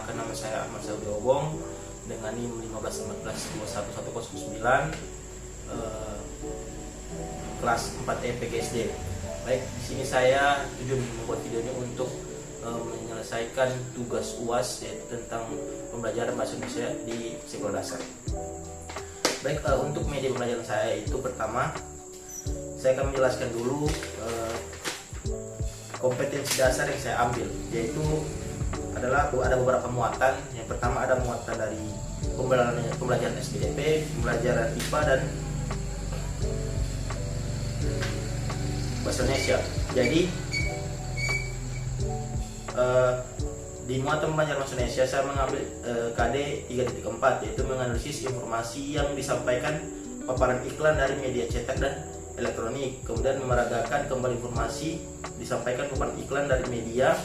Perkenalkan, nama saya Ahmad Saudi Obong dengan NIM 1514109, kelas 4 PGSD. Baik, di sini saya tujuan membuat video ini untuk menyelesaikan tugas UAS, yaitu tentang pembelajaran bahasa Indonesia di sekolah dasar. Baik, untuk media pembelajaran saya itu pertama saya akan menjelaskan dulu kompetensi dasar yang saya ambil, yaitu adalah ada beberapa muatan. Yang pertama ada muatan dari pembelajaran SPDP, pembelajaran IPA dan bahasa Indonesia. Jadi di muatan pembelajaran bahasa Indonesia saya mengambil KD 3.4, yaitu menganalisis informasi yang disampaikan paparan iklan dari media cetak dan elektronik, kemudian memeragakan kembali informasi disampaikan paparan iklan dari media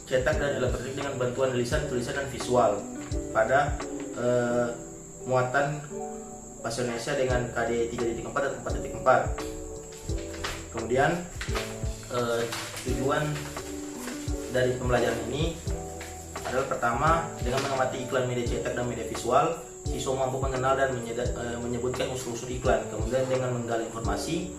cetak dan elektronik dengan bantuan tulisan dan visual. Pada muatan bahasa Indonesia dengan KD 3.4 dan 4.4. Kemudian tujuan dari pembelajaran ini adalah pertama, dengan mengamati iklan media cetak dan media visual, siswa mampu mengenal dan menyebutkan unsur-unsur iklan. Kemudian dengan menggali informasi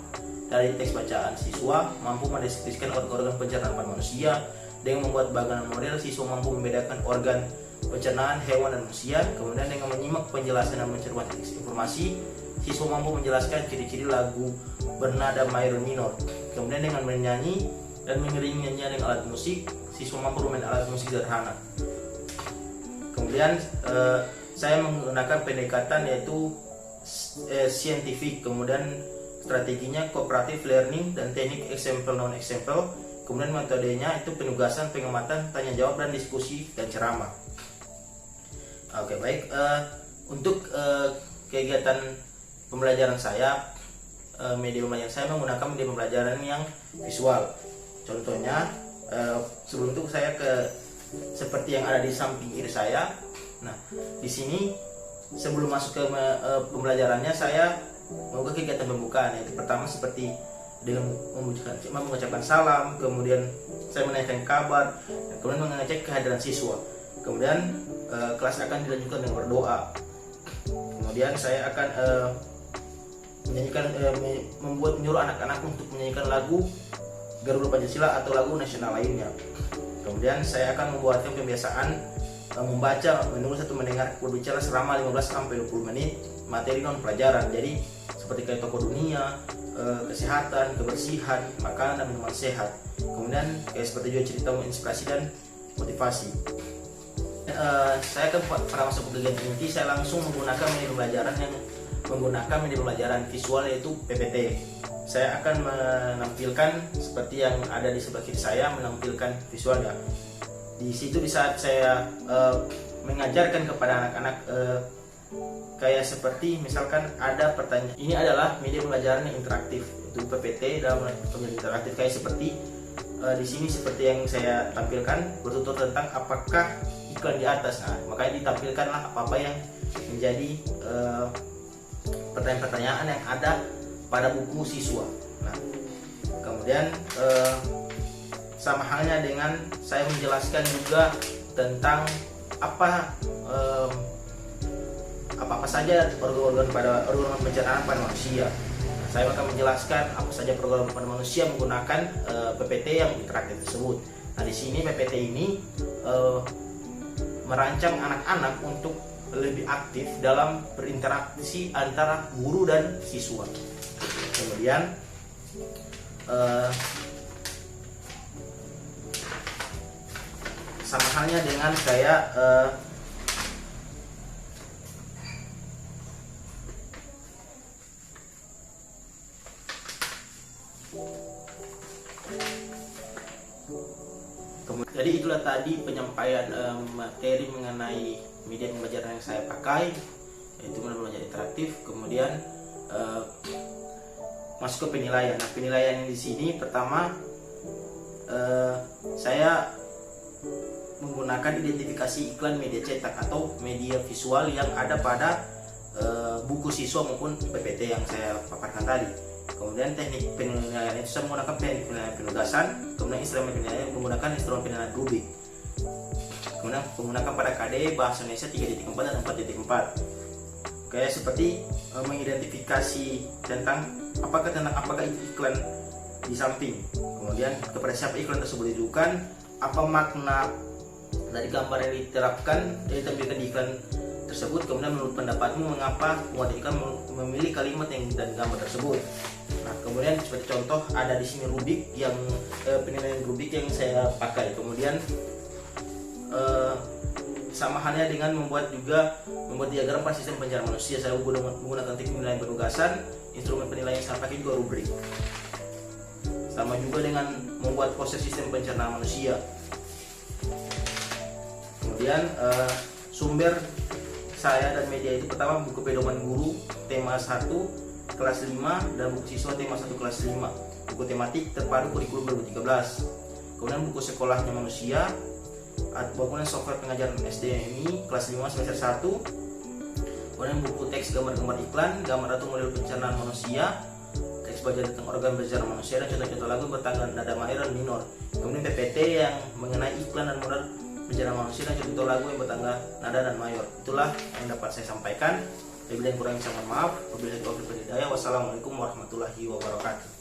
dari teks bacaan, siswa mampu mendeskripsikan organ-organ pencernaan pada manusia. Dengan membuat bagangan model, siswa mampu membedakan organ pencernaan hewan dan manusia. Kemudian dengan menyimak penjelasan dan mencermati teks informasi, siswa mampu menjelaskan ciri-ciri lagu bernada major minor. Kemudian dengan menyanyi dan mengiringinya dengan alat musik, siswa mampu bermain alat musik sederhana. Kemudian saya menggunakan pendekatan yaitu scientific, kemudian strateginya cooperative learning dan teknik example non example. Kemudian metodenya itu penugasan, pengamatan, tanya jawab dan diskusi dan ceramah. Oke, baik, untuk kegiatan pembelajaran saya, media pembelajaran saya menggunakan media pembelajaran yang visual. Contohnya, sebelum itu saya seperti yang ada di samping kiri saya. Nah, di sini sebelum masuk ke pembelajarannya saya melakukan kegiatan pembukaan, yaitu pertama seperti dengan mengucapkan salam, kemudian saya menanyakan kabar, dan kemudian mengecek kehadiran siswa. Kemudian kelas akan dilanjutkan dengan berdoa. Kemudian saya akan menyuruh anak-anak untuk menyanyikan lagu Garuda Pancasila atau lagu nasional lainnya. Kemudian saya akan membuatkan kebiasaan membaca, menulis atau mendengar berbicara selama 15-20 menit materi non pelajaran. Jadi seperti kayak tokoh dunia, kesehatan, kebersihan, makanan dan minuman sehat. Kemudian kayak seperti juga cerita menginspirasi dan motivasi. Saya pada masuk kegiatan inti saya langsung menggunakan media pembelajaran visual, yaitu PPT. Saya akan menampilkan seperti yang ada di sebelah kiri saya, menampilkan visualnya. Di situ di saat saya mengajarkan kepada anak-anak kayak seperti misalkan ada pertanyaan. Ini adalah media pembelajaran yang interaktif, itu PPT dalam pembelajaran interaktif kayak seperti di sini seperti yang saya tampilkan bertutur tentang apakah iklan di atas. Nah, makanya ditampilkanlah apa-apa yang menjadi pertanyaan-pertanyaan yang ada pada buku siswa. Nah, kemudian sama halnya dengan saya menjelaskan juga tentang apa saja organ pencernaan pada manusia. Nah, saya akan menjelaskan apa saja program pada manusia menggunakan PPT yang interaktif tersebut. Nah, di sini PPT ini merancang anak-anak untuk lebih aktif dalam berinteraksi antara guru dan siswa. Kemudian sama halnya dengan saya jadi itulah tadi penyampaian materi mengenai media pembelajaran yang saya pakai, yaitu media pembelajaran interaktif. Kemudian masuk ke penilaian. Nah, penilaian di sini pertama saya menggunakan identifikasi iklan media cetak atau media visual yang ada pada buku siswa maupun PPT yang saya paparkan tadi. Kemudian teknik penilaian itu saya menggunakan teknik penilaian penugasan. Kemudian instrumen penilaian menggunakan instrumen penilaian Rubik. Kemudian menggunakan pada KD Bahasa Indonesia 3.4 dan 4.4. Kayak seperti mengidentifikasi tentang apakah itu iklan di samping, kemudian kepada siapa iklan tersebut ditujukan, apa makna dari gambar yang ditampilkan di iklan tersebut, kemudian menurut pendapatmu mengapa pembuat iklan memilih kalimat dan gambar tersebut. Nah, kemudian seperti contoh ada di sini penilaian rubik yang saya pakai. Kemudian sama halnya dengan membuat diagram pada sistem pencernaan manusia, saya menggunakan teknik penilaian penugasan. Instrumen penilaian yang saya pakai juga rubrik. Sama juga dengan membuat proses sistem pencernaan manusia. Kemudian sumber saya dan media itu pertama buku pedoman guru tema 1 kelas 5 dan buku siswa tema 1 kelas 5, buku tematik terpadu kurikulum 2013. Kemudian buku sekolahnya manusia, kemudian software pengajaran SDMI kelas 5 semester 1. Kemudian buku teks gambar-gambar iklan, gambar atau model pencernaan manusia, teks baca tentang organ pencernaan manusia, dan contoh-contoh lagu bertanggal nada major dan minor. Kemudian PPT yang mengenai iklan dan model pencernaan manusia, dan contoh lagu yang bertangga nada dan mayor. Itulah yang dapat saya sampaikan. Bila yang kurang saya mohon maaf. Wabillahi taufiq wal hidayah. Wassalamualaikum warahmatullahi wabarakatuh.